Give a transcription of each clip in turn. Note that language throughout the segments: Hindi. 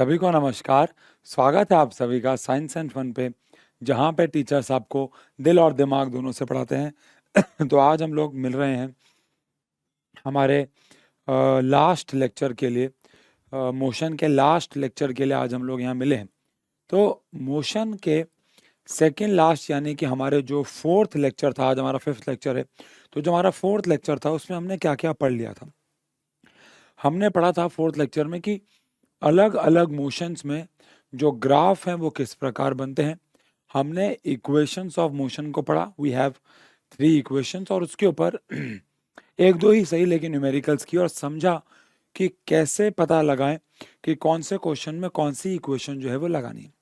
सभी को नमस्कार। स्वागत है आप सभी का साइंस एंड फन पे, जहाँ पे टीचर्स आपको दिल और दिमाग दोनों से पढ़ाते हैं। तो आज हम लोग मिल रहे हैं हमारे लास्ट लेक्चर के लिए, मोशन के लास्ट लेक्चर के लिए आज हम लोग यहाँ मिले हैं। तो मोशन के सेकेंड लास्ट यानी कि हमारे जो फोर्थ लेक्चर था, आज हमारा फिफ्थ लेक्चर है। तो जो हमारा फोर्थ लेक्चर था उसमें हमने क्या क्या पढ़ लिया था। हमने पढ़ा था फोर्थ लेक्चर में कि अलग अलग मोशंस में जो ग्राफ हैं वो किस प्रकार बनते हैं। हमने इक्वेशंस ऑफ मोशन को पढ़ा। वी हैव 3 इक्वेशंस और उसके ऊपर एक दो ही सही लेकिन न्यूमेरिकल्स की, और समझा कि कैसे पता लगाएं कि कौन से क्वेश्चन में कौन सी इक्वेशन जो है वो लगानी है।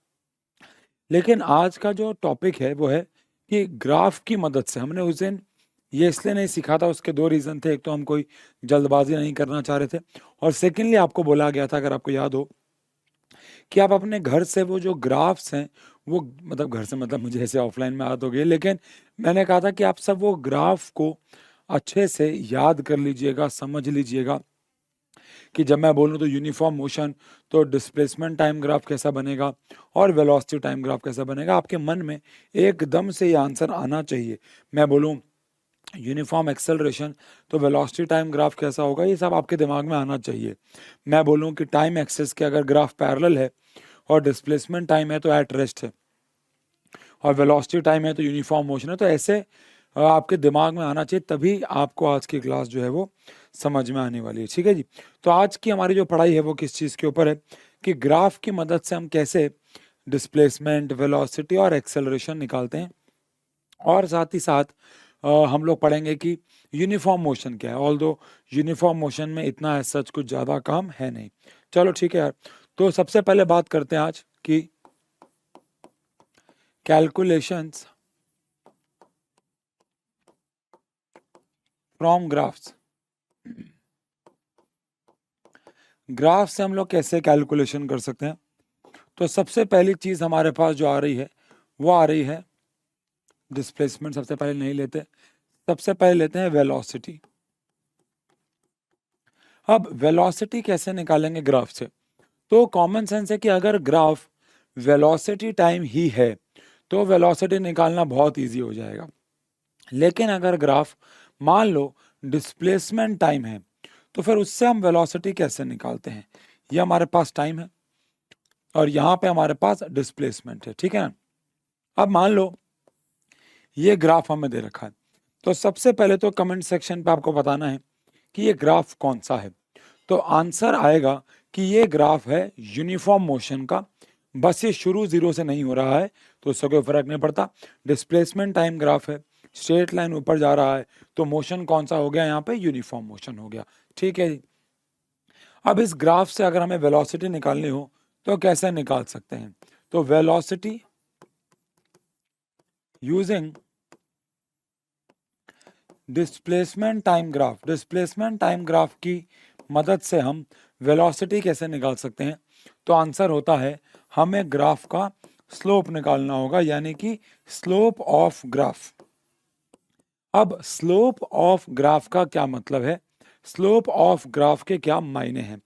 लेकिन आज का जो टॉपिक है वो है कि ग्राफ की मदद से, हमने उस दिन ये इसलिए नहीं सीखा था, उसके 2 रीज़न थे। एक तो हम कोई जल्दबाजी नहीं करना चाह रहे थे, और सेकेंडली आपको बोला गया था, अगर आपको याद हो, कि आप अपने घर से वो जो ग्राफ्स हैं वो, मतलब घर से मतलब मुझे ऐसे ऑफलाइन में आदत हो गई, लेकिन मैंने कहा था कि आप सब वो ग्राफ को अच्छे से याद कर लीजिएगा, समझ लीजिएगा कि जब मैं बोलूँ तो यूनिफॉर्म मोशन, तो डिस्प्लेसमेंट टाइम ग्राफ कैसा बनेगा और वेलोसिटी टाइम ग्राफ कैसा बनेगा। आपके मन में एकदम से ये आंसर आना चाहिए। मैं बोलूँ यूनिफॉर्म एक्सेलरेशन, तो वेलोसिटी टाइम ग्राफ कैसा होगा, ये सब आपके दिमाग में आना चाहिए। मैं बोलूँ कि टाइम एक्सेस के अगर ग्राफ पैरेलल है और डिस्प्लेसमेंट टाइम है तो एट रेस्ट है, और वेलोसिटी टाइम है तो यूनिफॉर्म मोशन है, तो ऐसे आपके दिमाग में आना चाहिए, तभी आपको आज की क्लास जो है वो समझ में आने वाली है। ठीक है जी। तो आज की हमारी जो पढ़ाई है वो किस चीज़ के ऊपर है कि ग्राफ की मदद से हम कैसे डिस्प्लेसमेंट, वेलोसिटी और एक्सेलरेशन निकालते हैं, और साथ ही साथ हम लोग पढ़ेंगे कि यूनिफॉर्म मोशन क्या है। ऑल्दो यूनिफॉर्म मोशन में इतना है सच कुछ ज़्यादा काम है नहीं। चलो ठीक है यार। तो सबसे पहले बात करते हैं आज कि कैलकुलेशंस फ्रॉम ग्राफ्स। ग्राफ से हम लोग कैसे कैलकुलेशन कर सकते हैं। तो सबसे पहली चीज़ हमारे पास जो आ रही है वो आ रही है डिस्प्लेसमेंट। सबसे पहले नहीं लेते, सबसे पहले लेते हैं वेलोसिटी। अब वेलोसिटी कैसे निकालेंगे ग्राफ से। तो कॉमन सेंस है कि अगर ग्राफ वेलोसिटी टाइम ही है तो वेलोसिटी निकालना बहुत इजी हो जाएगा। लेकिन अगर ग्राफ मान लो डिस्प्लेसमेंट टाइम है तो फिर उससे हम वेलोसिटी कैसे निकालते हैं। ये हमारे पास टाइम है और यहाँ पे हमारे पास डिस्प्लेसमेंट है, ठीक है ना। अब मान लो ये ग्राफ हमें दे रखा है, तो सबसे पहले तो कमेंट सेक्शन पे आपको बताना है कि ये ग्राफ कौन सा है। तो आंसर आएगा कि ये ग्राफ है यूनिफॉर्म मोशन का। बस ये शुरू 0 से नहीं हो रहा है तो उससे कोई फर्क नहीं पड़ता। डिस्प्लेसमेंट टाइम ग्राफ है, स्ट्रेट लाइन ऊपर जा रहा है, तो मोशन कौन सा हो गया यहाँ पे, यूनिफॉर्म मोशन हो गया। ठीक है जी। अब इस ग्राफ से अगर हमें वेलोसिटी निकालनी हो तो कैसे निकाल सकते हैं। तो velocity using displacement time graph, displacement time graph की मदद से हम वेलोसिटी कैसे निकाल सकते हैं। तो आंसर होता है हमें ग्राफ का स्लोप निकालना होगा, यानी कि स्लोप ऑफ ग्राफ। अब स्लोप ऑफ ग्राफ का क्या मतलब है, स्लोप ऑफ ग्राफ के क्या मायने हैं।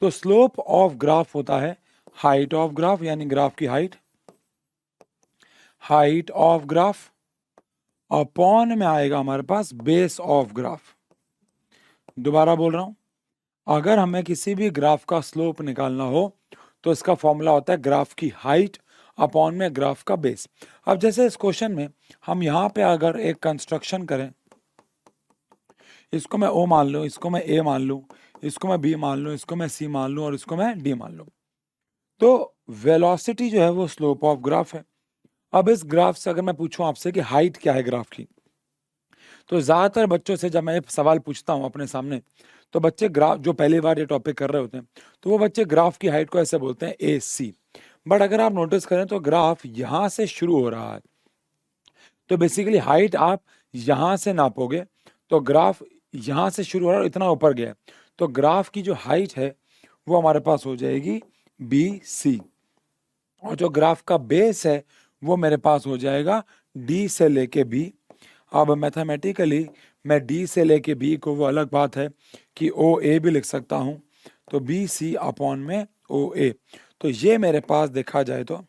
तो स्लोप ऑफ ग्राफ होता है हाइट ऑफ ग्राफ, यानी ग्राफ की height, height of graph upon में आएगा हमारे पास बेस ऑफ ग्राफ। दोबारा बोल रहा हूं, अगर हमें किसी भी ग्राफ का स्लोप निकालना हो तो इसका फॉर्मूला होता है ग्राफ की हाइट अपॉन में ग्राफ का बेस। अब जैसे इस क्वेश्चन में हम यहाँ पे अगर एक कंस्ट्रक्शन करें, इसको मैं ओ मान लूँ, इसको मैं ए मान लूँ, इसको मैं बी मान लूँ, इसको मैं सी मान लूँ और इसको मैं डी मान लूँ, तो वेलोसिटी जो है वो स्लोप ऑफ ग्राफ है। अब इस ग्राफ से अगर मैं पूछूं आपसे कि हाइट क्या है ग्राफ की, तो ज़्यादातर बच्चों से जब मैं ये सवाल पूछता हूँ अपने सामने, तो बच्चे ग्राफ जो पहली बार ये टॉपिक कर रहे होते हैं तो वो बच्चे ग्राफ की हाइट को ऐसे बोलते हैं ए सी। बट अगर आप नोटिस करें तो ग्राफ यहाँ से शुरू हो रहा है, तो बेसिकली हाइट आप यहाँ से नापोगे तो ग्राफ यहाँ से शुरू हो रहा है, इतना ऊपर गया, तो ग्राफ की जो हाइट है वो हमारे पास हो जाएगी बी सी, और जो ग्राफ का बेस है वो मेरे पास हो जाएगा डी से लेके बी। अब मैथमेटिकली मैं डी से लेके बी को, वो अलग बात है कि ओ ए भी लिख सकता हूँ, तो बी सी अपॉन में ओ ए। तो ये मेरे पास देखा जाए तो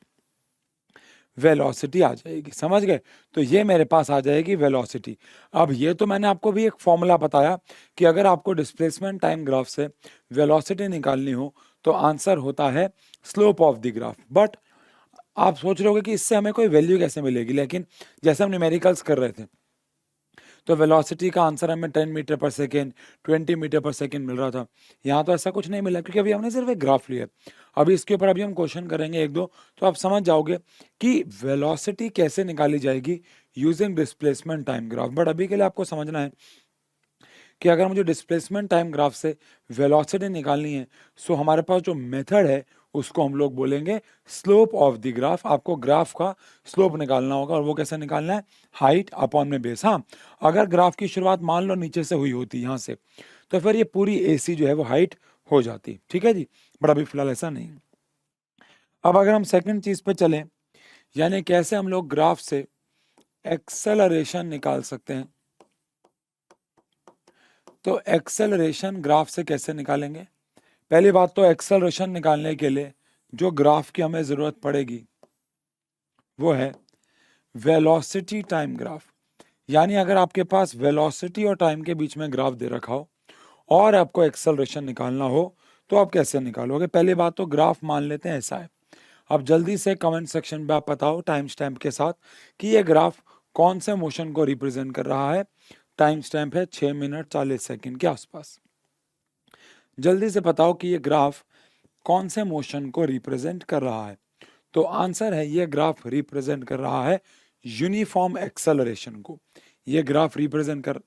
वेलोसिटी आ जाएगी, समझ गए। तो ये मेरे पास आ जाएगी वेलोसिटी। अब ये तो मैंने आपको भी एक फॉर्मूला बताया कि अगर आपको डिस्प्लेसमेंट टाइम ग्राफ से वेलोसिटी निकालनी हो तो आंसर होता है slope of the graph. But आप सोच रहे होगे कि इससे हमें कोई वैल्यू कैसे मिलेगी, लेकिन जैसे हम न्यूमेरिकल्स कर रहे थे तो वेलोसिटी का आंसर हमें 10 मीटर पर सेकेंड, 20 मीटर पर सेकेंड मिल रहा था। यहाँ तो ऐसा कुछ नहीं मिला क्योंकि अभी हमने सिर्फ एक ग्राफ लिया है। अभी इसके ऊपर अभी हम क्वेश्चन करेंगे एक दो, तो आप समझ जाओगे कि वेलोसिटी कैसे निकाली जाएगी using displacement time graph. But अभी के लिए आपको समझना है कि अगर मुझे डिस्प्लेसमेंट टाइम ग्राफ से वेलोसिटी निकालनी है, सो हमारे पास जो मेथड है उसको हम लोग बोलेंगे स्लोप ऑफ द ग्राफ। आपको ग्राफ का स्लोप निकालना होगा, और वो कैसे निकालना है, हाइट अपॉन में बेस। हाँ, अगर ग्राफ की शुरुआत मान लो नीचे से हुई होती यहाँ से, तो फिर ये पूरी AC जो है वो हाइट हो जाती, ठीक है जी। बट अभी फिलहाल ऐसा नहीं। अब अगर हम सेकंड चीज पे चलें, यानी कैसे हम लोग ग्राफ से एक्सेलरेशन निकाल सकते हैं, तो एक्सेलरेशन ग्राफ से कैसे निकालेंगे। पहली बात तो एक्सेलरेशन निकालने के लिए जो ग्राफ की हमें जरूरत पड़ेगी वो है वेलोसिटी टाइम ग्राफ। यानी अगर आपके पास वेलोसिटी और टाइम के बीच में ग्राफ दे रखा हो और आपको एक्सेलरेशन निकालना हो तो आप कैसे निकालोगे। पहली बात तो ग्राफ मान लेते हैं ऐसा है। अब जल्दी से कमेंट सेक्शन में आप बताओ टाइम स्टैम्प के साथ कि ये ग्राफ कौन से मोशन को रिप्रेजेंट कर रहा है। टाइम स्टैम्प है 6 मिनट 40 सेकंड के आसपास। जल्दी से बताओ कि ये ग्राफ कौन से मोशन को रिप्रेजेंट कर रहा है। तो आंसर है ये ग्राफ रिप्रेजेंट कर रहा है यूनिफॉर्म एक्सेलरेशन को। ये ग्राफ रिप्रेजेंट कर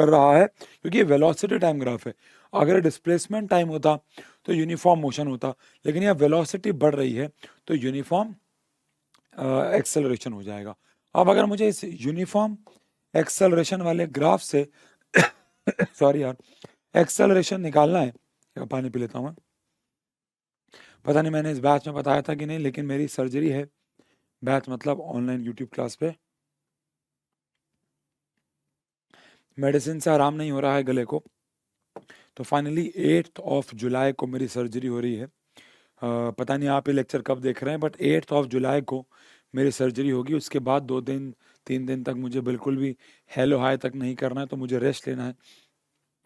रहा है क्योंकि ये वेलोसिटी टाइम ग्राफ है। अगर डिस्प्लेसमेंट टाइम होता तो यूनिफॉर्म मोशन होता, लेकिन यह वेलोसिटी बढ़ रही है तो यूनिफॉर्म एक्सेलरेशन हो जाएगा। अब अगर मुझे इस यूनिफॉर्म एक्सेलरेशन वाले ग्राफ से सॉरी यार, एक्सेलरेशन निकालना है। पानी पी लेता हूँ मैं। पता नहीं मैंने इस बैच में बताया था कि नहीं, लेकिन मेरी सर्जरी है। बैच मतलब ऑनलाइन यूट्यूब क्लास पे। मेडिसिन से आराम नहीं हो रहा है गले को, तो फाइनली 8 ऑफ जुलाई को मेरी सर्जरी हो रही है। पता नहीं आप ये लेक्चर कब देख रहे हैं, बट 8 ऑफ जुलाई को मेरी सर्जरी होगी। उसके बाद 2 दिन 3 दिन तक मुझे बिल्कुल भी हेलो हाय तक नहीं करना है, तो मुझे रेस्ट लेना है।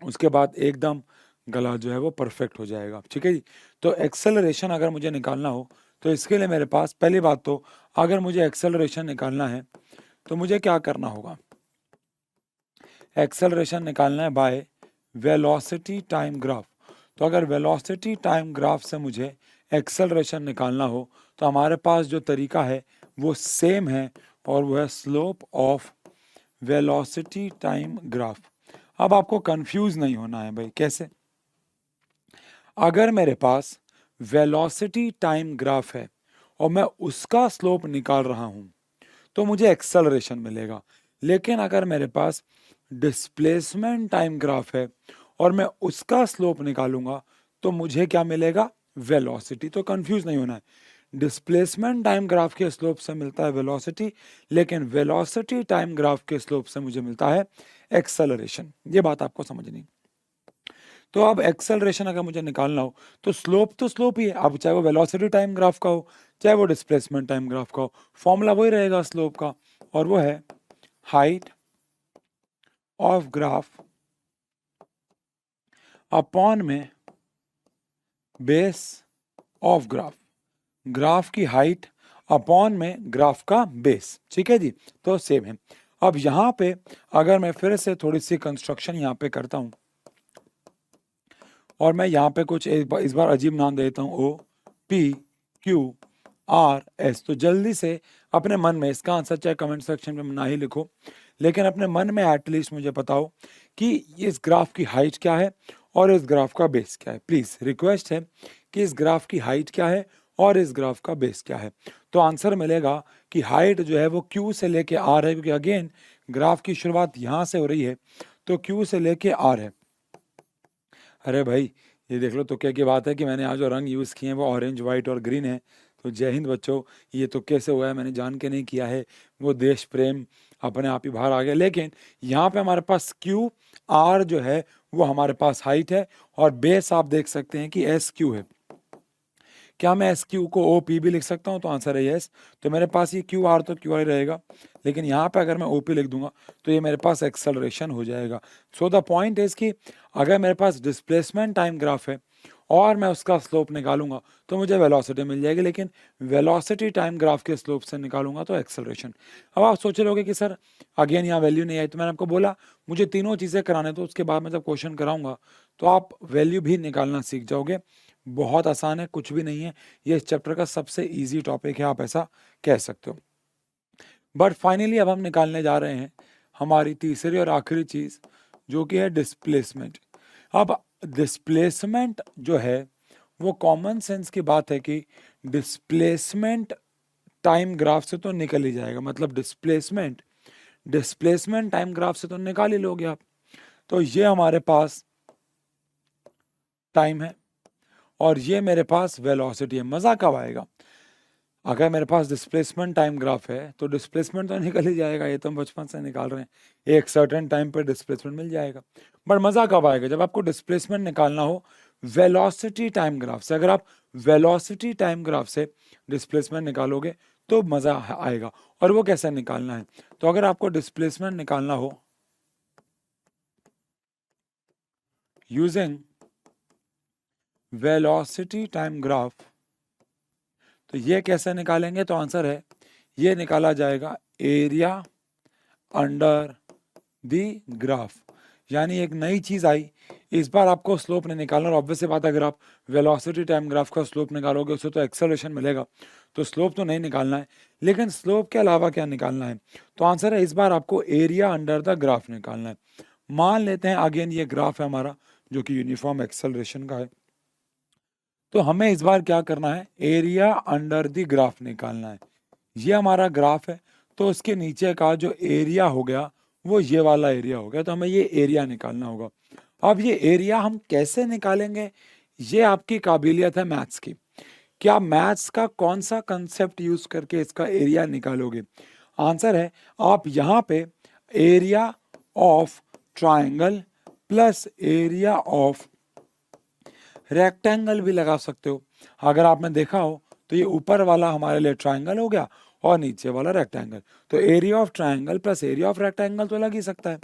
उसके बाद एकदम गला जो है वो परफेक्ट हो जाएगा, ठीक है जी। तो एक्सेलरेशन अगर मुझे निकालना हो तो इसके लिए मेरे पास पहली बात तो अगर मुझे एक्सेलरेशन निकालना है तो मुझे क्या करना होगा, एक्सेलरेशन निकालना है बाय वेलोसिटी टाइम ग्राफ। तो अगर वेलोसिटी टाइम ग्राफ से मुझे एक्सेलरेशन निकालना हो तो हमारे पास जो तरीका है वो सेम है, और वो है slope of velocity time graph. अब आपको कंफ्यूज नहीं होना है भाई, कैसे। अगर मेरे पास वेलोसिटी टाइम ग्राफ है और मैं उसका स्लोप निकाल रहा हूं तो मुझे एक्सेलरेशन मिलेगा। लेकिन अगर मेरे पास डिस्प्लेसमेंट टाइम ग्राफ है और मैं उसका स्लोप निकालूंगा तो मुझे क्या मिलेगा, वेलोसिटी। तो कंफ्यूज नहीं होना है, डिस्प्लेसमेंट टाइम ग्राफ के स्लोप से मिलता है वेलोसिटी, लेकिन वेलोसिटी टाइम ग्राफ के स्लोप से मुझे मिलता है एक्सेलरेशन। ये बात आपको समझनी। तो अब एक्सेलरेशन अगर मुझे निकालना हो तो स्लोप ही है, अब चाहे वो वेलोसिटी टाइम ग्राफ का हो चाहे वो डिस्प्लेसमेंट टाइम ग्राफ का हो, फॉर्मूला वही रहेगा स्लोप का, और वो है हाइट ऑफ ग्राफ अपॉन में बेस ऑफ ग्राफ। ग्राफ की हाइट अपॉन में ग्राफ का बेस, ठीक है जी। तो सेम है। अब यहां पे अगर मैं फिर से थोड़ी सी कंस्ट्रक्शन यहां पे करता हूं और मैं यहाँ पे कुछ इस बार अजीब नाम देता हूँ, OPQRS। तो जल्दी से अपने मन में इसका आंसर चाहे कमेंट सेक्शन में ना ही लिखो, लेकिन अपने मन में एटलीस्ट मुझे बताओ कि इस ग्राफ की हाइट क्या है और इस ग्राफ का बेस क्या है। प्लीज रिक्वेस्ट है कि इस ग्राफ की हाइट क्या है और इस ग्राफ का बेस क्या है। तो आंसर मिलेगा कि हाइट जो है वो Q से लेके R है, क्योंकि अगेन ग्राफ की शुरुआत यहाँ से हो रही है, तो Q से लेके R है। अरे भाई ये देख लो, तुक्के की बात है कि मैंने आज जो रंग यूज़ किए हैं वो ऑरेंज वाइट और ग्रीन है। तो जय हिंद बच्चों, ये तुक्के से हुआ है, मैंने जान के नहीं किया है। वो देश प्रेम अपने आप ही बाहर आ गया। लेकिन यहाँ पे हमारे पास QR जो है वो हमारे पास हाइट है, और बेस आप देख सकते हैं कि SQ है। क्या मैं एस क्यू को ओ पी भी लिख सकता हूँ? तो आंसर है यस। तो मेरे पास ये क्यू आर तो क्यू आर रहेगा, लेकिन यहाँ पे अगर मैं ओ पी लिख दूंगा तो ये मेरे पास एक्सेलरेशन हो जाएगा। सो द पॉइंट इज कि अगर मेरे पास डिस्प्लेसमेंट टाइम ग्राफ है और मैं उसका स्लोप निकालूंगा तो मुझे वेलोसिटी मिल जाएगी, लेकिन वेलोसिटी टाइम ग्राफ के स्लोप से निकालूंगा तो एक्सेलरेशन। अब आप सोच रहे होगे कि सर अगेन यहाँ वैल्यू नहीं आई, तो मैंने आपको बोला मुझे तीनों चीज़ें कराने, तो उसके बाद मैं जब क्वेश्चन कराऊंगा तो आप वैल्यू भी निकालना सीख जाओगे। बहुत आसान है, कुछ भी नहीं है, ये इस चैप्टर का सबसे ईजी टॉपिक है, आप ऐसा कह सकते हो। बट फाइनली अब हम निकालने जा रहे हैं हमारी तीसरी और आखिरी चीज, जो कि है डिस्प्लेसमेंट। अब डिस्प्लेसमेंट जो है वो कॉमन सेंस की बात है कि डिस्प्लेसमेंट टाइम ग्राफ से तो निकल ही जाएगा, मतलब डिस्प्लेसमेंट डिस्प्लेसमेंट टाइम ग्राफ से तो निकाल ही लोगे आप। तो ये हमारे पास टाइम है और ये मेरे पास वेलोसिटी है। मजा कब आएगा? अगर मेरे पास डिस्प्लेसमेंट टाइम ग्राफ है तो डिस्प्लेसमेंट तो निकल ही जाएगा, ये तो हम बचपन से निकाल रहे हैं, एक सर्टेन टाइम पर डिस्प्लेसमेंट मिल जाएगा। बट मजा कब आएगा? जब आपको डिस्प्लेसमेंट निकालना हो वेलोसिटी टाइम ग्राफ से। अगर आप वेलोसिटी टाइम ग्राफ से डिस्प्लेसमेंट निकालोगे तो मजा आएगा। और वो कैसे निकालना है? तो अगर आपको डिस्प्लेसमेंट निकालना हो यूजिंग वेलोसिटी टाइम ग्राफ, तो ये कैसे निकालेंगे? तो आंसर है ये निकाला जाएगा एरिया अंडर दी ग्राफ। यानी एक नई चीज आई, इस बार आपको स्लोप नहीं निकालना। और ऑब्वियस बात है, अगर आप वेलोसिटी टाइम ग्राफ का स्लोप निकालोगे उससे तो एक्सेलरेशन मिलेगा, तो स्लोप तो नहीं निकालना है। लेकिन स्लोप के अलावा क्या निकालना है? तो आंसर है इस बार आपको एरिया अंडर द ग्राफ निकालना है। मान लेते हैं अगेन ये ग्राफ है हमारा जो कि यूनिफॉर्म एक्सेलरेशन का है, तो हमें इस बार क्या करना है? एरिया अंडर द ग्राफ निकालना है। ये हमारा ग्राफ है, तो उसके नीचे का जो एरिया हो गया वो ये वाला एरिया हो गया, तो हमें ये एरिया निकालना होगा। अब ये एरिया हम कैसे निकालेंगे? ये आपकी काबिलियत है मैथ्स की। क्या मैथ्स का कौन सा कंसेप्ट यूज करके इसका एरिया निकालोगे? आंसर है आप यहाँ पे area of triangle plus area of rectangle भी लगा सकते हो। अगर आपने देखा हो तो ये ऊपर वाला हमारे लिए ट्राइंगल हो गया और नीचे वाला रेक्टेंगल, तो area of triangle plus area of rectangle तो लग ही सकता है।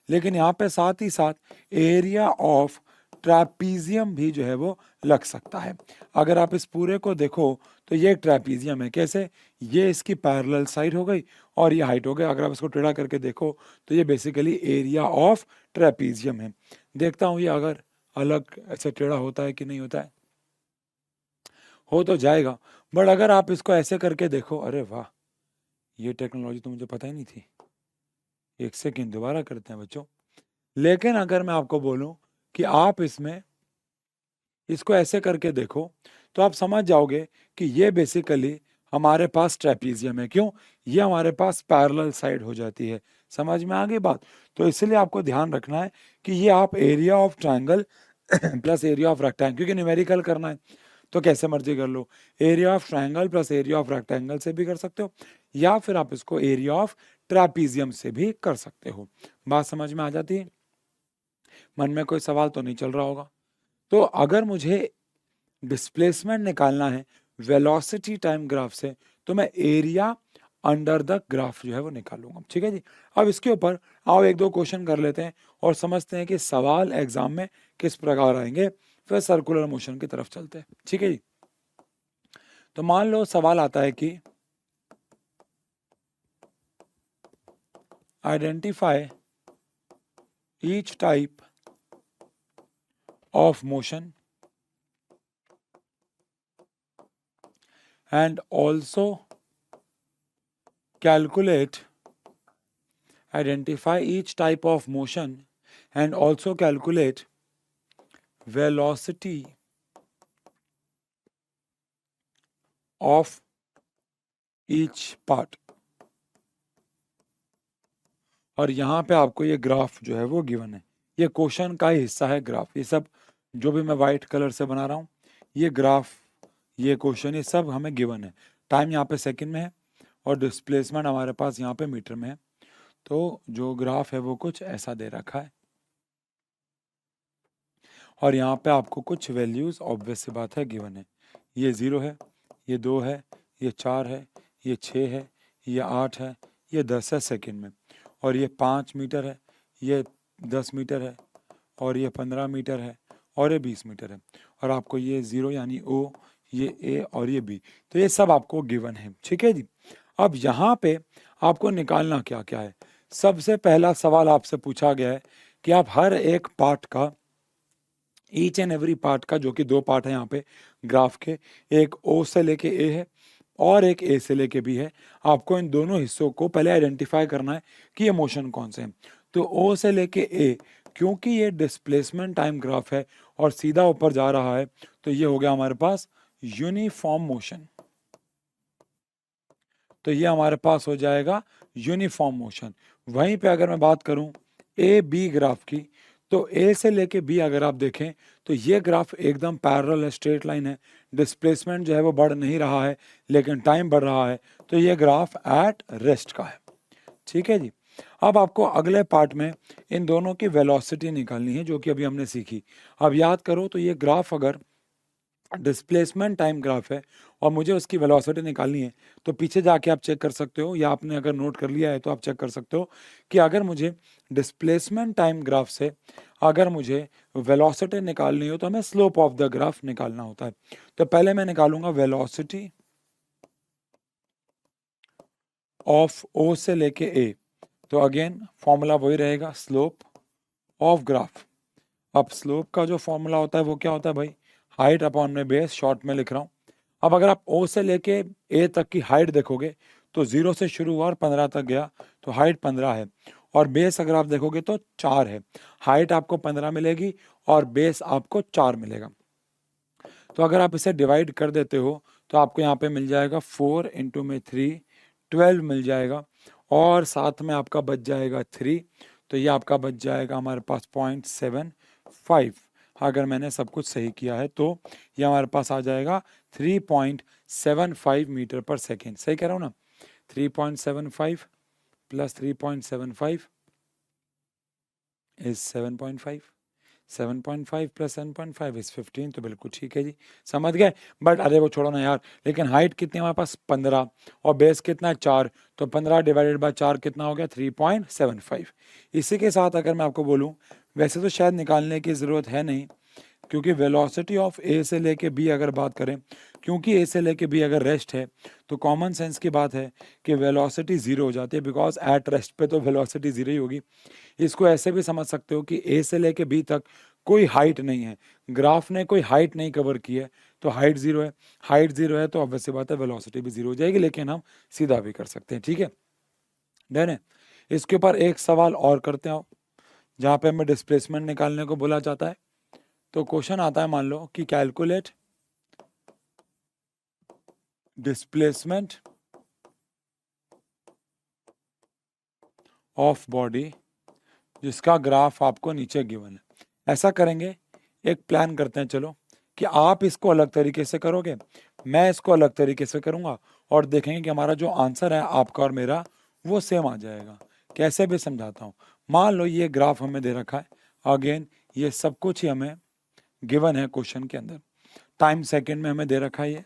लेकिन यहाँ पे साथ ही साथ एरिया ऑफ ट्रैपीजियम भी जो है वो लग सकता है। अगर आप इस पूरे को देखो तो ये ट्रैपीजियम है। कैसे? ये इसकी पैरेलल साइड हो गई और ये हाइट हो गई। अगर आप इसको टेढ़ा करके देखो तो ये बेसिकली एरिया ऑफ ट्रैपीजियम है। देखता हूँ ये अगर अलग ऐसे टेढ़ा होता है कि नहीं होता है, हो तो जाएगा। बट अगर आप इसको ऐसे करके देखो, अरे वाह, ये टेक्नोलॉजी तो मुझे पता ही नहीं थी। एक सेकेंड, दोबारा करते हैं बच्चों। लेकिन अगर मैं आपको बोलूं कि आप इसमें इसको ऐसे करके देखो तो आप समझ जाओगे कि ये बेसिकली हमारे पास ट्रेपीजियम है। क्यों? ये हमारे पास पैरेलल साइड हो जाती है। समझ में आ गई बात? तो इसलिए आपको ध्यान रखना है कि ये आप area of triangle plus area of rectangle, क्योंकि न्यूमेरिकल करना है तो कैसे मर्जी कर लो, area of triangle plus area of rectangle से भी कर सकते हो, या फिर आप इसको एरिया ऑफ ट्रापीजियम से भी कर सकते हो। बात समझ में आ जाती है? मन में कोई सवाल तो नहीं चल रहा होगा? तो अगर मुझे डिस्प्लेसमेंट निकालना है वेलोसिटी टाइम ग्राफ से, तो मैं एरिया अंडर द ग्राफ जो है वो निकालूंगा। ठीक है जी। अब इसके ऊपर आओ एक दो क्वेश्चन कर लेते हैं और समझते हैं कि सवाल एग्जाम में किस प्रकार आएंगे, फिर सर्कुलर मोशन की तरफ चलते हैं। ठीक है जी। तो मान लो सवाल आता है कि identify each type of motion and also identify each type of motion and also calculate velocity of each part। और यहाँ पे आपको ये ग्राफ जो है वो गिवन है, ये क्वेश्चन का ही हिस्सा है ग्राफ। ये सब जो भी मैं वाइट कलर से बना रहा हूँ, ये ग्राफ, ये क्वेश्चन, ये सब हमें गिवन है। टाइम यहाँ पे सेकंड में है और डिस्प्लेसमेंट हमारे पास यहाँ पे मीटर में है। तो जो ग्राफ है वो कुछ ऐसा दे रखा है और यहाँ पे आपको कुछ वैल्यूज ऑब्वियस सी बात है गिवन है। ये 0 है, ये 2 है, ये 4 है, ये 6 है, ये 8 है, ये 10 है सेकंड में, और ये 5 मीटर है, ये 10 मीटर है, और ये 15 मीटर है, और ये 20 मीटर है, और आपको ये 0 यानी O, ये A और ये B, तो ये सब आपको गिवन है। ठीक है जी। अब यहाँ पे आपको निकालना क्या क्या है। सबसे पहला सवाल आपसे पूछा गया है कि आप हर एक पार्ट का, ईच एंड एवरी पार्ट का, जो कि 2 पार्ट है यहाँ पे ग्राफ के, एक O से लेके A है और एक A से लेके B है, आपको इन दोनों हिस्सों को पहले आइडेंटिफाई करना है कि ये मोशन कौन से हैं। तो O से लेके A, क्योंकि ये डिस्प्लेसमेंट टाइम ग्राफ है और सीधा ऊपर जा रहा है, तो ये हो गया हमारे पास यूनिफॉर्म मोशन। तो ये हमारे पास हो जाएगा यूनिफॉर्म मोशन। वहीं पे अगर मैं बात करूं ए बी ग्राफ की, तो ए से लेके बी अगर आप देखें तो ये ग्राफ एकदम पैरेलल है, स्ट्रेट लाइन है, डिस्प्लेसमेंट जो है वो बढ़ नहीं रहा है लेकिन टाइम बढ़ रहा है, तो ये ग्राफ एट रेस्ट का है। ठीक है जी। अब आपको अगले पार्ट में इन दोनों की वेलोसिटी निकालनी है, जो कि अभी हमने सीखी। अब याद करो, तो ये ग्राफ अगर डिस्प्लेसमेंट टाइम ग्राफ है और मुझे उसकी वेलोसिटी निकालनी है, तो पीछे जाके आप चेक कर सकते हो, या आपने अगर नोट कर लिया है तो आप चेक कर सकते हो कि अगर मुझे डिस्प्लेसमेंट टाइम ग्राफ से अगर मुझे वेलोसिटी निकालनी हो तो हमें स्लोप ऑफ द ग्राफ निकालना होता है। तो पहले मैं निकालूंगा वेलोसिटी ऑफ ओ से लेके ए, तो अगेन फॉर्मूला वही रहेगा, स्लोप ऑफ ग्राफ। अब स्लोप का जो फॉर्मूला होता है वो क्या होता है भाई, हाइट अपॉन में बेस, शॉर्ट में लिख रहा हूँ। अब अगर आप O से लेके A तक की हाइट देखोगे तो 0 से शुरू हुआ और 15 तक गया, तो हाइट 15 है, और बेस अगर आप देखोगे तो 4 है। हाइट आपको 15 मिलेगी और बेस आपको 4 मिलेगा। तो अगर आप इसे डिवाइड कर देते हो तो आपको यहाँ पे मिल जाएगा 4 इंटू में 3, 12 मिल जाएगा, और साथ में आपका बच जाएगा 3, तो ये आपका बच जाएगा हमारे पास 0.75। अगर मैंने सब कुछ सही किया है तो ये हमारे पास आ जाएगा 3.75 मीटर पर सेकेंड। सही कह रहा हूँ ना, 3.75 प्लस 3.75 इज 7.5, 7.5 प्लस 7.5 इज 15, तो बिल्कुल ठीक है जी, समझ गए। बट अरे वो छोड़ो ना यार, लेकिन हाइट कितनी है हमारे पास 15 और बेस कितना है 4, तो 15 डिवाइडेड बाय 4 कितना हो गया 3.75। इसी के साथ अगर मैं आपको बोलूं, वैसे तो शायद निकालने की ज़रूरत है नहीं, क्योंकि वेलोसिटी ऑफ ए से लेके बी अगर बात करें, क्योंकि ए से लेके बी अगर रेस्ट है तो कॉमन सेंस की बात है कि वेलोसिटी 0 हो जाती है, बिकॉज एट रेस्ट पे तो वेलोसिटी 0 ही होगी। इसको ऐसे भी समझ सकते हो कि ए से लेके बी तक कोई हाइट नहीं है, ग्राफ ने कोई हाइट नहीं कवर की है, तो हाइट 0 है। हाइट 0 है तो ऑब्वियस सी बात है वेलोसिटी भी 0 हो जाएगी, लेकिन हम सीधा भी कर सकते हैं। ठीक है, डन है। इसके ऊपर एक सवाल और करते हैं, जहाँ पे हमें डिस्प्लेसमेंट निकालने को बोला जाता है। तो क्वेश्चन आता है, मान लो कि कैलकुलेट डिस्प्लेसमेंट ऑफ बॉडी, जिसका ग्राफ आपको नीचे गिवन है। ऐसा करेंगे, एक प्लान करते हैं, चलो कि आप इसको अलग तरीके से करोगे, मैं इसको अलग तरीके से करूंगा, और देखेंगे कि हमारा जो आंसर है आपका और मेरा वो सेम आ जाएगा। कैसे भी समझाता हूँ। मान लो ये ग्राफ हमें दे रखा है, अगेन ये सब कुछ ही हमें गिवन है क्वेश्चन के अंदर, टाइम सेकंड में हमें दे रखा है। ये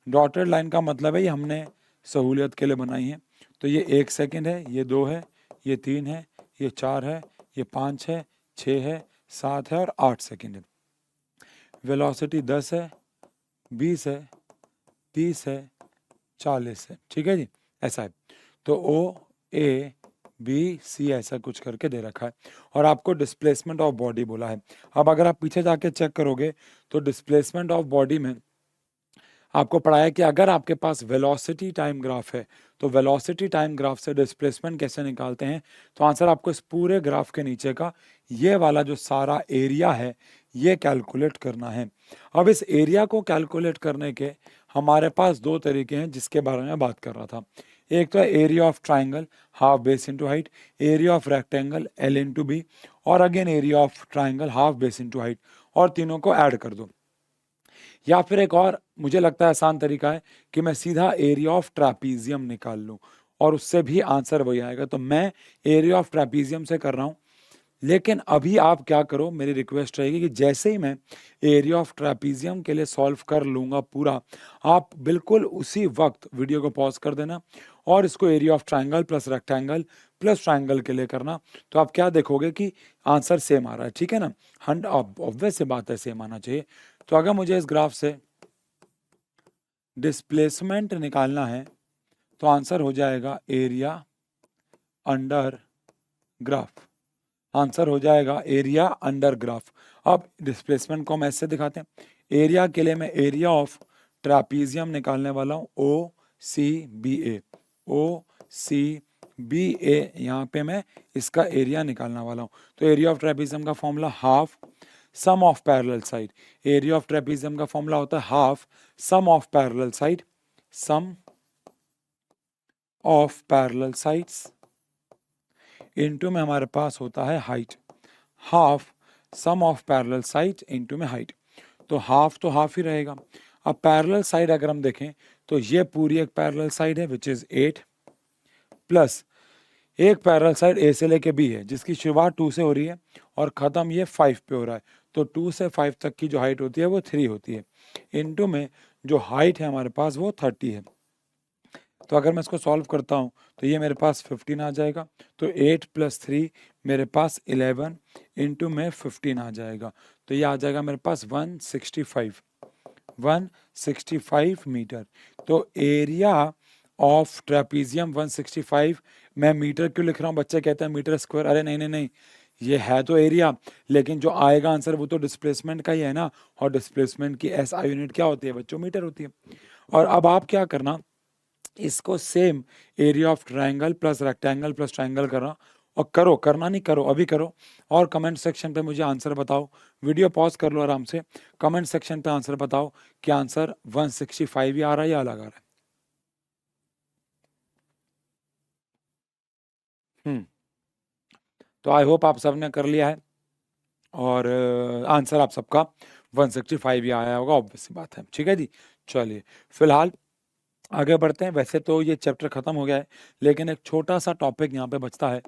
डॉटेड लाइन का मतलब है ये हमने सहूलियत के लिए बनाई है। तो ये 1 सेकंड है, ये 2 है, ये 3 है, ये 4 है, ये 5 है, 6 है, 7 है और 8 सेकंड है। वेलोसिटी 10 है, 20 है, 30 है, 40 है। ठीक है जी, ऐसा है। तो O A B C ऐसा कुछ करके दे रखा है, और आपको डिस्प्लेसमेंट ऑफ बॉडी बोला है। अब अगर आप पीछे जाके चेक करोगे तो डिस्प्लेसमेंट ऑफ बॉडी में आपको पढ़ाया कि अगर आपके पास वेलोसिटी टाइम ग्राफ है तो वेलोसिटी टाइम ग्राफ से डिस्प्लेसमेंट कैसे निकालते हैं। तो आंसर आपको इस पूरे ग्राफ के नीचे का ये वाला जो सारा एरिया है ये कैलकुलेट करना है। अब इस एरिया को कैलकुलेट करने के हमारे पास 2 तरीके हैं, जिसके बारे में बात कर रहा था। एक तो है area of triangle, half base into height, area of rectangle L into B, और again area of triangle half base into height, और तीनों को ऐड कर दो। या फिर एक और मुझे लगता है आसान तरीका है कि मैं सीधा एरिया ऑफ ट्रापीजियम निकाल लूं और उससे भी आंसर वही आएगा। तो मैं एरिया ऑफ ट्रापीजियम से कर रहा हूं, लेकिन अभी आप क्या करो, मेरी रिक्वेस्ट रहेगी कि जैसे ही मैं एरिया ऑफ ट्रेपीजियम के लिए सॉल्व कर लूँगा पूरा, आप बिल्कुल उसी वक्त वीडियो को पॉज कर देना और इसको area of triangle plus rectangle plus triangle के लिए करना। तो आप क्या देखोगे कि आंसर सेम आ रहा है, ठीक है ना। ऑब्वियस सी बात है, सेम आना चाहिए। तो अगर मुझे इस ग्राफ से डिस्प्लेसमेंट निकालना है तो आंसर हो जाएगा एरिया अंडर ग्राफ। आंसर हो जाएगा एरिया अंडर ग्राफ। अब डिस्प्लेसमेंट को हम ऐसे दिखाते हैं। एरिया के लिए मैं एरिया ऑफ ट्रापीजियम निकालने वाला हूँ, ओ सी बी ए। ओ सी बी ए, यहाँ पे मैं इसका एरिया निकालने वाला हूँ। तो एरिया ऑफ ट्रापीजियम का formula half sum of parallel side. Area of trapezium का फॉर्मूला होता है half sum of parallel side, sum of parallel sides into में हमारे पास होता है height, half sum of parallel side into में हाइट। तो हाफ ही रहेगा। अब पैरेलल साइड अगर हम देखें तो ये पूरी एक पैरेलल साइड है विच इज 8 प्लस एक पैरेलल साइड ए से लेके बी है जिसकी शुरुआत 2 से हो रही है और खत्म ये 5 पे हो रहा है। तो 2 से 5 तक की जो हाइट होती है वो 3 होती है, इनटू में जो हाइट है हमारे पास वो 30 है। तो अगर मैं इसको सॉल्व करता हूँ तो ये मेरे पास 15 आ जाएगा। तो 8 + 3 मेरे पास 11 इंटू में 15 आ जाएगा। तो ये आ जाएगा मेरे पास 165 मीटर। तो एरिया ऑफ ट्रेपीजियम 165। मैं मीटर क्यों लिख रहा हूँ, बच्चे कहते हैं मीटर स्क्वायर। अरे नहीं नहीं नहीं, ये है तो एरिया, लेकिन जो आएगा आंसर वो तो डिस्प्लेसमेंट का ही है ना। और डिस्प्लेसमेंट की एसआई यूनिट क्या होती है बच्चों, मीटर होती है। और अब आप क्या करना, इसको same area of triangle plus rectangle plus triangle करना और करो, करना नहीं करो, अभी करो और कमेंट सेक्शन पे मुझे आंसर बताओ। वीडियो पॉज कर लो आराम से, कमेंट सेक्शन पे आंसर बताओ कि आंसर 165 ही आ रहा है या अलग आ रहा है। तो आई होप आप सबने कर लिया है और आंसर आप सबका 165 ही आया होगा, ऑब्वियस सी बात है, ठीक है जी। चलिए फिलहाल आगे बढ़ते हैं। वैसे तो ये चैप्टर खत्म हो गया है, लेकिन एक छोटा सा टॉपिक यहाँ पे बचता है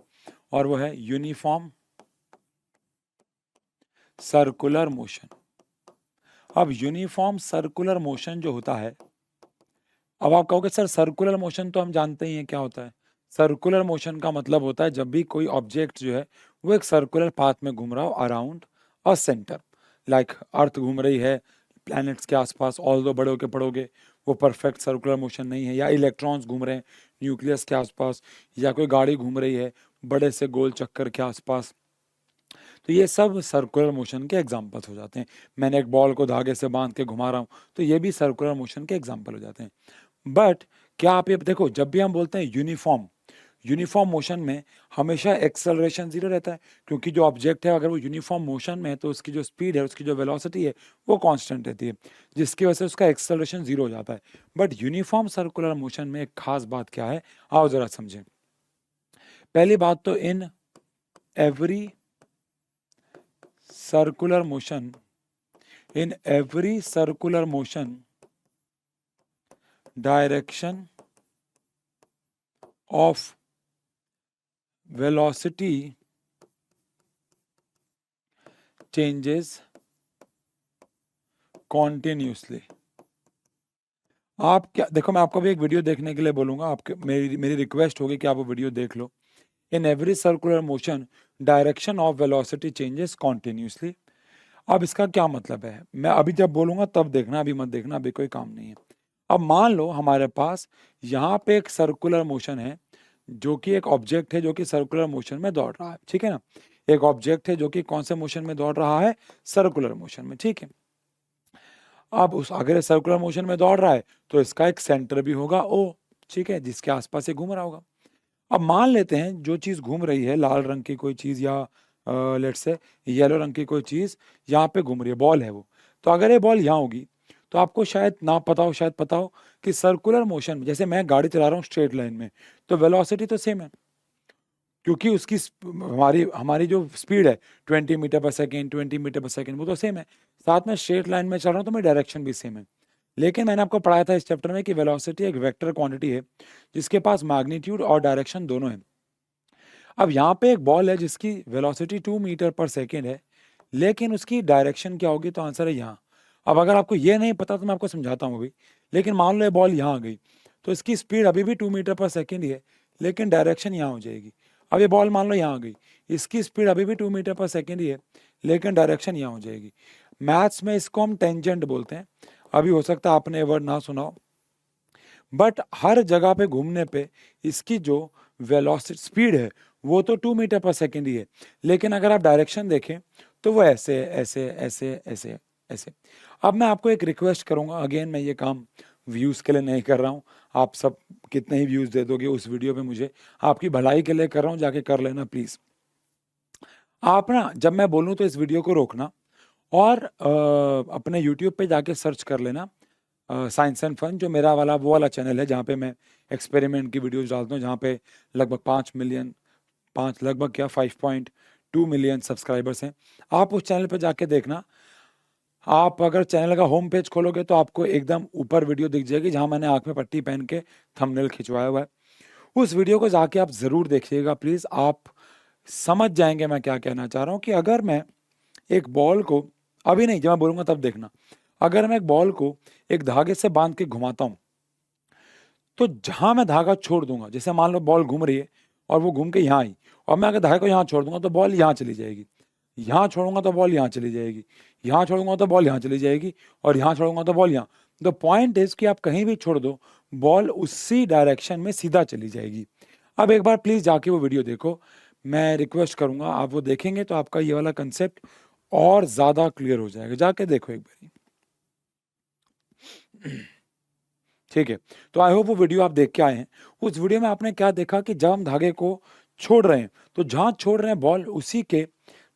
और वो है यूनिफॉर्म सर्कुलर मोशन। अब यूनिफॉर्म सर्कुलर मोशन जो होता है, अब आप कहोगे सर सर्कुलर मोशन तो हम जानते ही हैं क्या होता है। सर्कुलर मोशन का मतलब होता है जब भी कोई ऑब्जेक्ट जो है वो एक सर्कुलर पाथ में घूम रहा हो अराउंड अ सेंटर, लाइक अर्थ घूम रही है प्लैनेट्स के आसपास, ऑल दो बड़े होके पढ़ोगे वो परफेक्ट सर्कुलर मोशन नहीं है, या इलेक्ट्रॉन्स घूम रहे हैं न्यूक्लियस के आसपास, या कोई गाड़ी घूम रही है बड़े से गोल चक्कर के आसपास। तो ये सब सर्कुलर मोशन के एग्जाम्पल्स हो जाते हैं। मैंने एक बॉल को धागे से बांध के घुमा रहा हूँ, तो ये भी सर्कुलर मोशन के एग्जाम्पल हो जाते हैं। बट क्या आप ये देखो, जब भी हम बोलते हैं यूनिफॉर्म, यूनिफॉर्म मोशन में हमेशा एक्सेलरेशन जीरो रहता है, क्योंकि जो ऑब्जेक्ट है अगर वो यूनिफॉर्म मोशन में है तो उसकी जो स्पीड है, उसकी जो वेलोसिटी है वो कांस्टेंट रहती है, जिसकी वजह से उसका एक्सेलरेशन जीरो हो जाता है। बट यूनिफॉर्म सर्कुलर मोशन में एक खास बात क्या है, आओ जरा समझें। पहली बात तो in every circular motion, in every circular motion direction of velocity changes continuously। आप क्या देखो, मैं आपको भी एक वीडियो देखने के लिए बोलूंगा, आपके मेरी रिक्वेस्ट होगी कि आप वो वीडियो देख लो। In every circular motion direction of velocity changes continuously. अब इसका क्या मतलब है, मैं अभी जब बोलूंगा तब देखना, अभी मत देखना, अभी कोई काम नहीं है। अब मान लो हमारे पास यहाँ पे एक सर्कुलर मोशन है, जो कि एक ऑब्जेक्ट है जो कि सर्कुलर मोशन में दौड़ रहा है, ठीक है ना। एक ऑब्जेक्ट है जो कि कौन से मोशन में दौड़ रहा है, सर्कुलर मोशन में, ठीक है। अब उस अगर सर्कुलर मोशन में दौड़ रहा है तो इसका एक सेंटर भी होगा ओ, ठीक है, जिसके आसपास ये घूम रहा होगा। अब मान लेते हैं जो चीज घूम रही है, लाल रंग की कोई चीज या लेट्स से येलो रंग की कोई चीज यहाँ पे घूम रही है, बॉल है वो। तो अगर ये बॉल यहाँ होगी तो आपको शायद ना पता हो, शायद पता हो कि सर्कुलर मोशन में, जैसे मैं गाड़ी चला रहा हूँ स्ट्रेट लाइन में, तो वेलोसिटी तो सेम है, क्योंकि उसकी हमारी हमारी जो स्पीड है 20 मीटर पर सेकेंड, 20 मीटर पर सेकेंड, वो तो सेम है। साथ में स्ट्रेट लाइन में चल रहा हूँ तो मेरी डायरेक्शन भी सेम है। लेकिन मैंने आपको पढ़ाया था इस चैप्टर में कि वेलोसिटी एक वेक्टर क्वांटिटी है जिसके पास मैग्नीट्यूड और डायरेक्शन दोनों है। अब यहाँ पे एक बॉल है जिसकी वेलोसिटी 2 मीटर पर सेकेंड है, लेकिन उसकी डायरेक्शन क्या होगी? तो आंसर है यहाँ। अब अगर आपको ये नहीं पता तो मैं आपको समझाता हूँ अभी। लेकिन मान लो ये बॉल यहाँ आ गई, तो इसकी स्पीड अभी भी 2 मीटर पर सेकेंड ही है, लेकिन डायरेक्शन यहाँ हो जाएगी। अब ये बॉल मान लो यहाँ आ गई, इसकी स्पीड अभी भी 2 मीटर पर सेकेंड ही है, लेकिन डायरेक्शन यहाँ हो जाएगी। मैथ्स में इसको हम टेंजेंट बोलते हैं। अभी हो सकता है आपने ये वर्ड ना सुना हो, बट हर जगह पे घूमने पे इसकी जो वेलोसिटी स्पीड है वो तो 2 मीटर पर सेकेंड ही है, लेकिन अगर आप डायरेक्शन देखें तो वो ऐसे ऐसे ऐसे ऐसे ऐसे। अब मैं आपको एक रिक्वेस्ट करूंगा, अगेन मैं ये काम व्यूज़ के लिए नहीं कर रहा हूँ, आप सब कितने ही व्यूज़ दे दोगे उस वीडियो पे मुझे, आपकी भलाई के लिए कर रहा हूँ, जाके कर लेना प्लीज़। आप ना जब मैं बोलूँ तो इस वीडियो को रोकना और अपने यूट्यूब पे जाके सर्च कर लेना साइंस एंड फन, जो मेरा वाला वो वाला चैनल है जहाँ पे मैं एक्सपेरिमेंट की वीडियोस डालता हूँ, जहाँ पे लगभग 5 लगभग क्या 5.2 मिलियन सब्सक्राइबर्स हैं। आप उस चैनल पे जाके देखना। आप अगर चैनल का होम पेज खोलोगे तो आपको एकदम ऊपर वीडियो दिख जाएगी जहाँ मैंने आँख में पट्टी पहन के थंबनेल खिंचवाया हुआ है। उस वीडियो को जाके आप ज़रूर देखिएगा प्लीज़, आप समझ जाएंगे मैं क्या कहना चाह रहा हूँ। कि अगर मैं एक बॉल को, अभी नहीं जब मैं बोलूँगा तब देखना, अगर मैं एक बॉल को एक धागे से बांध के घुमाता हूँ, तो जहां मैं धागा छोड़ दूंगा, जैसे मान लो बॉल घूम रही है और वो घूम के यहाँ आई, और मैं अगर धागे को यहाँ छोड़ दूंगा तो बॉल यहाँ चली जाएगी, यहाँ छोड़ूंगा तो बॉल यहाँ चली जाएगी, यहाँ छोड़ूंगा तो बॉल यहाँ चली जाएगी, और यहाँ छोड़ूंगा तो बॉल यहाँ। द पॉइंट इज कि आप कहीं भी छोड़ दो बॉल उसी डायरेक्शन में सीधा चली जाएगी। अब एक बार प्लीज जाके वो वीडियो देखो, मैं रिक्वेस्ट करूंगा, आप वो देखेंगे तो आपका ये वाला कंसेप्ट और ज्यादा क्लियर हो जाएगा। जाके देखो एक बार। ठीक है, तो आई होप वो वीडियो आप देख के आए हैं। उस वीडियो में आपने क्या देखा कि जब हम धागे को छोड़ रहे हैं तो जहां छोड़ रहे हैं बॉल उसी के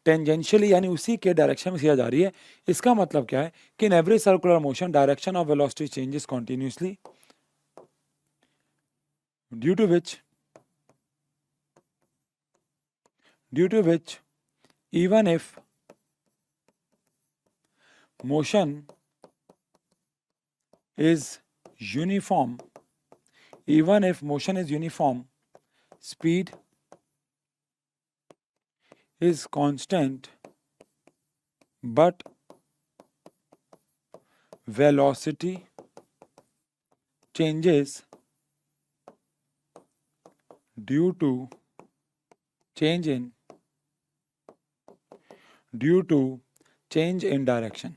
टेंजेंशियली यानी उसी के डायरेक्शन में सीधा जा रही है। इसका मतलब क्या है कि in every circular motion direction of velocity changes continuously, due to which even if motion is uniform, speed is constant but velocity changes due to change in direction.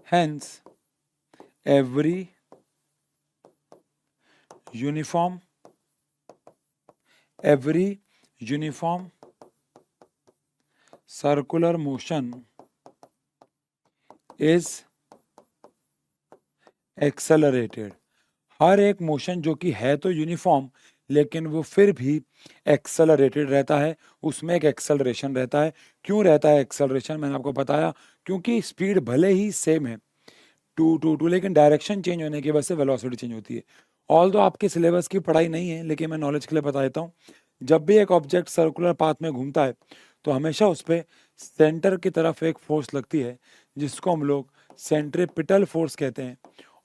Hence every uniform circular motion is accelerated। हर एक मोशन जो कि है तो यूनिफॉर्म लेकिन वो फिर भी एक्सेलरेटेड रहता है, उसमें एक एक्सेलरेशन रहता है। क्यों रहता है एक्सेलरेशन? मैंने आपको बताया, क्योंकि स्पीड भले ही सेम है 2 लेकिन डायरेक्शन चेंज होने की वजह से वेलोसिटी चेंज होती है। ऑल तो आपके सिलेबस की पढ़ाई नहीं है लेकिन मैं नॉलेज के लिए बता देता हूँ। जब भी एक ऑब्जेक्ट सर्कुलर पाथ में घूमता है तो हमेशा उस पर सेंटर की तरफ एक फोर्स लगती है जिसको हम लोग सेंट्रीपिटल फोर्स कहते हैं।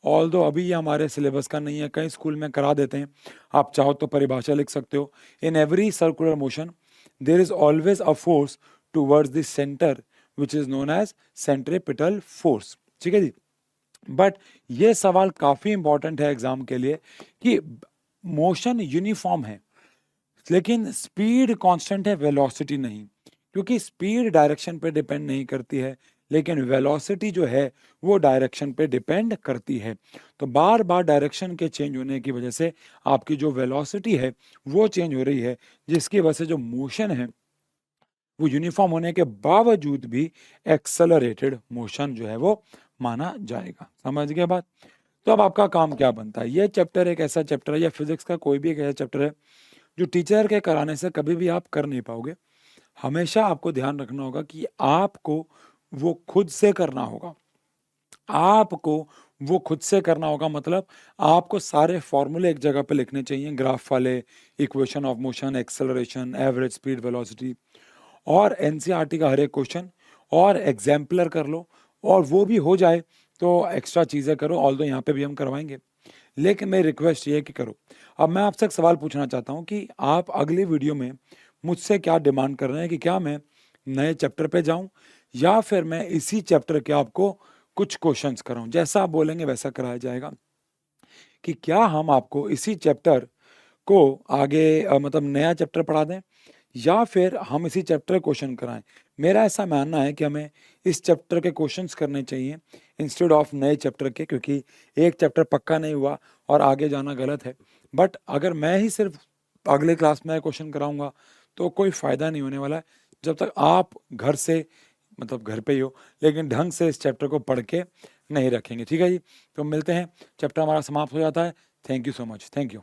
ऑल दो अभी ये हमारे सिलेबस का नहीं है, कई स्कूल में करा देते हैं, आप चाहो तो परिभाषा लिख सकते हो। In every circular motion there is always a force towards the centre which is known as centripetal force. ठीक है जी। बट ये सवाल काफी इंपॉर्टेंट है एग्जाम के लिए कि मोशन यूनिफॉर्म है लेकिन स्पीड कांस्टेंट है, वेलोसिटी नहीं। क्योंकि स्पीड डायरेक्शन पे डिपेंड नहीं करती है लेकिन वेलोसिटी जो है वो डायरेक्शन पे डिपेंड करती है। तो बार बार डायरेक्शन के चेंज होने की वजह से आपकी जो वेलोसिटी है वो चेंज हो रही है, जिसकी वजह से जो मोशन है वो यूनिफॉर्म होने के बावजूद भी एक्सेलरेटेड मोशन जो है वो माना जाएगा। समझ गए बात? तो अब आपका काम क्या बनता है? ये चैप्टर एक ऐसा चैप्टर है या फिजिक्स का कोई भी एक ऐसा चैप्टर है जो टीचर के कराने से कभी भी आप कर नहीं पाओगे। हमेशा आपको ध्यान रखना होगा कि आपको वो खुद से करना होगा, आपको वो खुद से करना होगा। मतलब आपको सारे फॉर्मूले एक जगह पे लिखने चाहिए, ग्राफ वाले, equation of motion, acceleration, average speed, velocity, और एनसीईआरटी का हर एक क्वेश्चन, और एग्जाम्पलर कर लो। और वो भी हो जाए तो एक्स्ट्रा चीज़ें करो, ऑल दो यहाँ पे भी हम करवाएंगे। लेकिन मेरी रिक्वेस्ट ये है कि करो। अब मैं आपसे एक सवाल पूछना चाहता हूँ कि आप अगली वीडियो में मुझसे क्या डिमांड कर रहे हैं कि क्या मैं नए चैप्टर पे जाऊँ या फिर मैं इसी चैप्टर के आपको कुछ क्वेश्चंस कराऊँ? जैसा आप बोलेंगे वैसा कराया जाएगा। कि क्या हम आपको इसी चैप्टर को आगे मतलब नया चैप्टर पढ़ा दें या फिर हम इसी चैप्टर के क्वेश्चन कराएँ। मेरा ऐसा मानना है कि हमें इस चैप्टर के क्वेश्चंस करने चाहिए इंस्टेड ऑफ नए चैप्टर के, क्योंकि एक चैप्टर पक्का नहीं हुआ और आगे जाना गलत है। बट अगर मैं ही सिर्फ अगले क्लास में क्वेश्चन कराऊँगा तो कोई फ़ायदा नहीं होने वाला है, जब तक आप घर से मतलब घर पे ही हो, लेकिन ढंग से इस चैप्टर को पढ़ के नहीं रखेंगे। ठीक है जी? तो मिलते हैं, चैप्टर हमारा समाप्त हो जाता है। Thank you so much. Thank you.